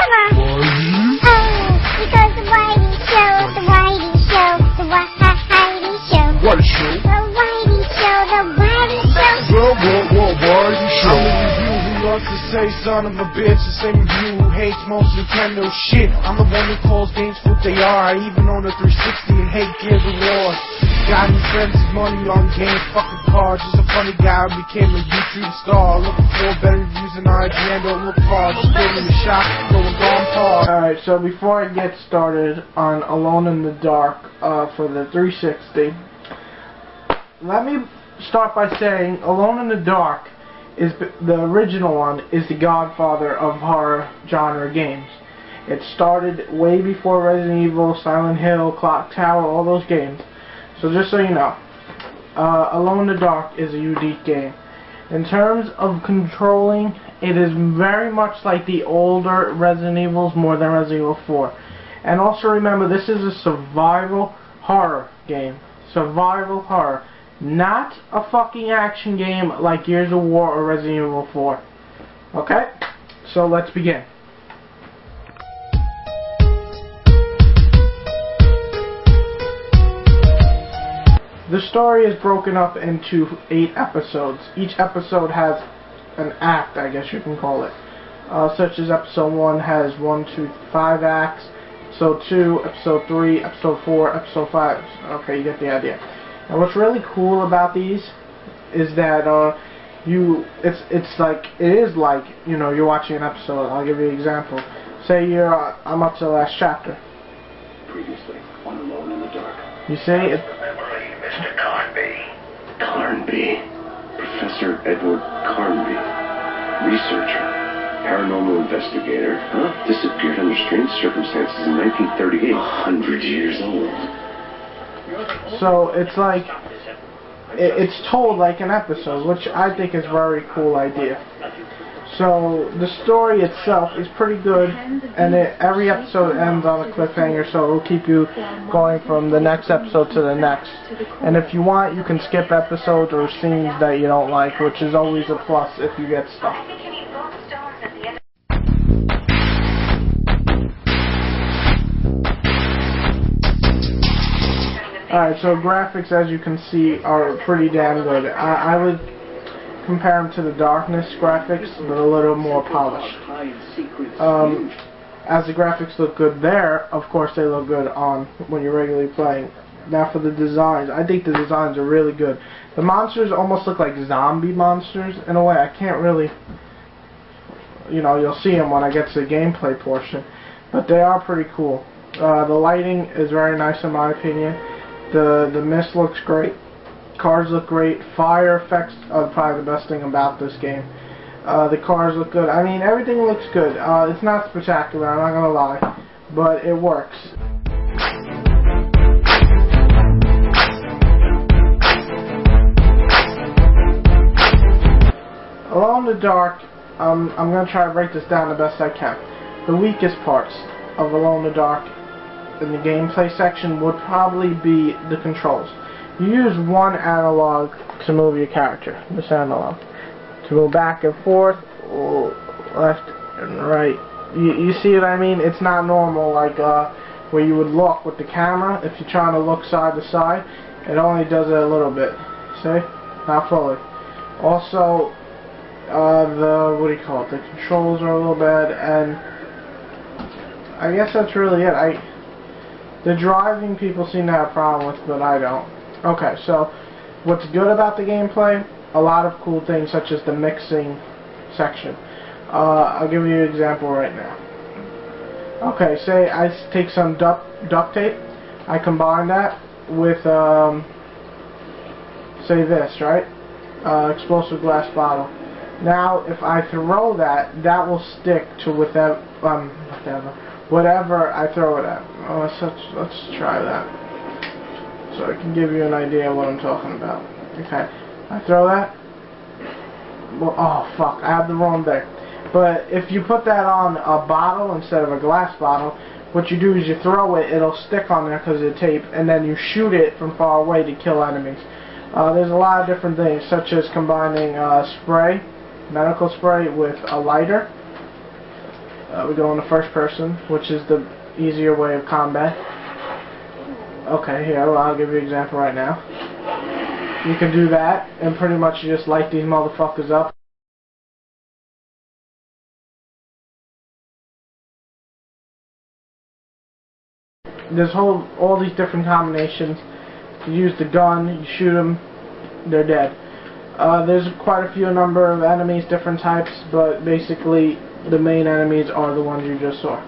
Because the Whitey Show, the Whitey Show, the Whitey Show. What show? The Whitey Show, the Whitey Show. Whitey Show. I'm the review who loves to say son of a bitch. The same review who hates most Nintendo shit. I'm the one who calls games what they are. I even own a 360 and hate Gears of War. Got any friends with money on games, fucking cards. Just a funny guy who became a YouTube star. Looking for better reviews than IGN, don't look far. Just give me a shot, going gone far. Alright, so before I get started on Alone in the Dark for the 360, let me start by saying Alone in the Dark is the original one, is the godfather of horror genre games. It started way before Resident Evil, Silent Hill, Clock Tower, all those games. So just so you know, Alone in the Dark is a unique game. In terms of controlling, it is very much like the older Resident Evils, more than Resident Evil 4. And also remember, this is a survival horror game. Survival horror. Not a fucking action game like Gears of War or Resident Evil 4. Okay? So let's begin. The story is broken up into 8 episodes. Each episode has an act, I guess you can call it. Such as episode 1 has 5 acts. Episode 2, episode 3, episode 4, episode 5. Okay, you get the idea. And what's really cool about these is that it is like, you know, you're watching an episode. I'll give you an example. Say I'm up to the last chapter. Previously on Alone in the Dark. You say it. Mr. Carnby. Professor Edward Carnby. Researcher. Paranormal investigator. Huh? Disappeared under strange circumstances in 1938. 100 years old. So it's like, it's told like an episode, which I think is a very cool idea. So the story itself is pretty good, and every episode ends on a cliffhanger, so it will keep you going from the next episode to the next. And if you want, you can skip episodes or scenes that you don't like, which is always a plus if you get stuck. Alright, so graphics, as you can see, are pretty damn good. I would compare them to the Darkness graphics, but a little more polished. As the graphics look good there, of course they look good on when you're regularly playing. Now for the designs, I think the designs are really good. The monsters almost look like zombie monsters in a way. I can't really, you know, you'll see them when I get to the gameplay portion, but they are pretty cool. The lighting is very nice in my opinion. The mist looks great. Cars look great. Fire effects are probably the best thing about this game. The cars look good. I mean, everything looks good. It's not spectacular, I'm not gonna lie, but it works. Alone in the Dark, I'm gonna try to break this down the best I can. The weakest parts of Alone in the Dark in the gameplay section would probably be the controls. You use one analog to move your character, this analog, to go back and forth, left and right. You see what I mean? It's not normal like where you would look with the camera. If you're trying to look side to side, it only does it a little bit. See? Not fully. Also, what do you call it? The controls are a little bad, and I guess that's really it. The driving people seem to have a problem with, but I don't. Okay, so what's good about the gameplay? A lot of cool things such as the mixing section. I'll give you an example right now. Okay, say I take some duct tape, I combine that with say this, right? Explosive glass bottle. Now if I throw that, that will stick to whatever I throw it at. Let's try that. So I can give you an idea of what I'm talking about. Okay, I throw that. Well, oh fuck, I have the wrong thing. But if you put that on a bottle instead of a glass bottle, what you do is you throw it, it'll stick on there because of the tape, and then you shoot it from far away to kill enemies. There's a lot of different things, such as combining spray, medical spray, with a lighter. We go into first person, which is the easier way of combat. Okay, here, well, I'll give you an example right now. You can do that, and pretty much you just light these motherfuckers up. There's all these different combinations. You use the gun, you shoot them, they're dead. There's quite a few number of enemies, different types, but basically the main enemies are the ones you just saw.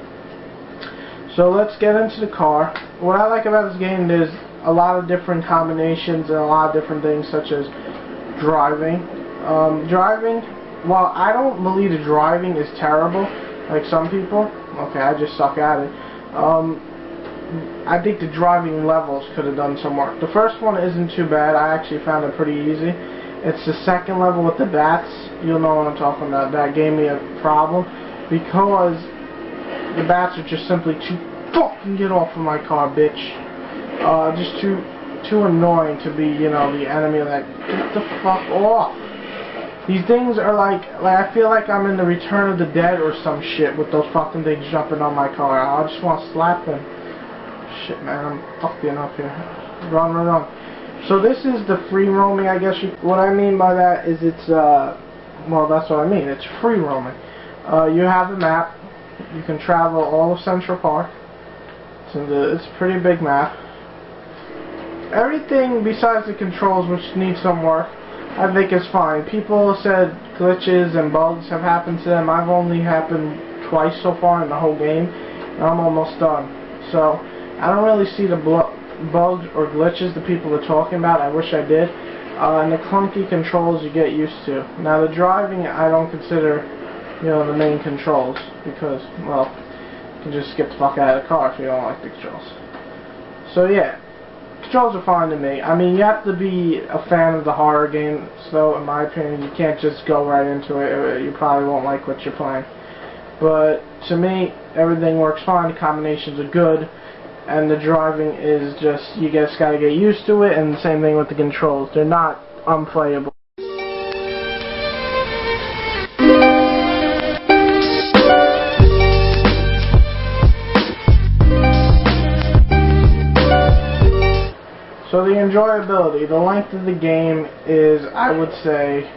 So let's get into the car. What I like about this game, there's a lot of different combinations and a lot of different things, such as driving. While I don't believe the driving is terrible, like some people, okay, I just suck at it. I think the driving levels could have done some work. The first one isn't too bad. I actually found it pretty easy. It's the second level with the bats. You'll know what I'm talking about. That gave me a problem because the bats are just simply too fucking get off of my car, bitch. Just too annoying to be, you know, the enemy of that. Get the fuck off. These things are like I feel like I'm in the Return of the Dead or some shit with those fucking things jumping on my car. I just want to slap them. Shit, man, I'm fucking up here. Run, run, run. So this is the free roaming, I guess. What I mean by that is it's, well, that's what I mean. It's free roaming. You have a map. You can travel all of Central Park. It's a pretty big map. Everything besides the controls, which need some work, I think is fine. People said glitches and bugs have happened to them. I've only happened twice so far in the whole game, and I'm almost done. So I don't really see the bugs or glitches the people are talking about. I wish I did. And the clunky controls you get used to. Now the driving I don't consider, you know, the main controls because, well, you can just get the fuck out of the car if you don't like the controls. So yeah, controls are fine to me. I mean, you have to be a fan of the horror game, so in my opinion, you can't just go right into it. You probably won't like what you're playing. But to me, everything works fine. The combinations are good. And the driving is just, you just gotta get used to it, and the same thing with the controls. They're not unplayable. So the enjoyability, the length of the game is, I would say,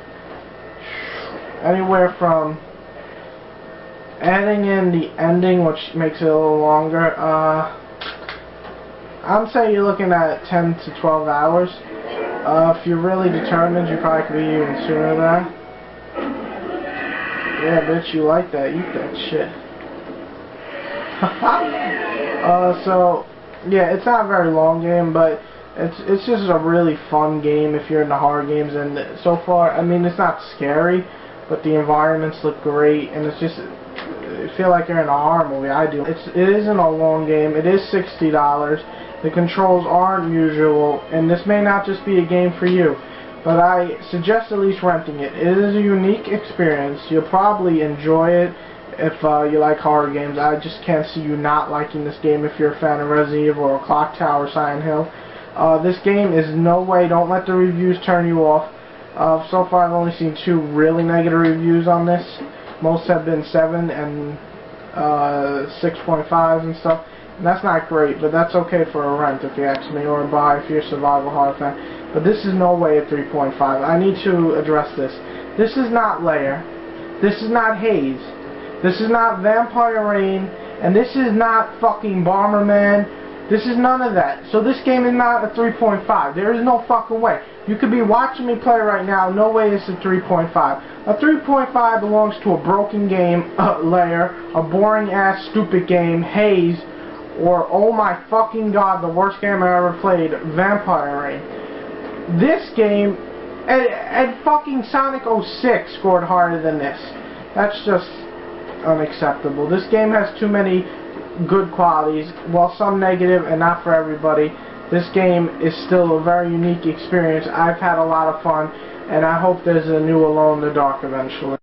anywhere from adding in the ending, which makes it a little longer, I'm saying you're looking at 10 to 12 hours. If you're really determined, you probably could be even sooner than that. Yeah, bitch, you like that. Eat that shit. So, yeah, it's not a very long game, but it's just a really fun game if you're into horror games. And so far, I mean, it's not scary, but the environments look great, and it's just, you feel like you're in a horror movie. I do. It isn't a long game. It is $60. The controls aren't usual, and this may not just be a game for you, but I suggest at least renting it. It is a unique experience. You'll probably enjoy it if you like horror games. I just can't see you not liking this game if you're a fan of Resident Evil or Clock Tower or Silent Hill. This game is no way, don't let the reviews turn you off. So far I've only seen 2 really negative reviews on this. Most have been 7 and 6.5s and stuff. And that's not great, but that's okay for a rent if you ask me, or a buy if you're a survival horror fan. But this is no way a 3.5. I need to address this. This is not Lair. This is not Haze. This is not Vampire Rain. And this is not fucking Bomberman. This is none of that. So this game is not a 3.5. There is no fucking way. You could be watching me play right now. No way it's a 3.5. A 3.5 belongs to a broken game, Lair, a boring ass stupid game, Haze, or, oh my fucking god, the worst game I ever played, Vampire Rain. This game, and fucking Sonic 06 scored harder than this. That's just unacceptable. This game has too many good qualities, while some negative and not for everybody. This game is still a very unique experience. I've had a lot of fun, and I hope there's a new Alone in the Dark eventually.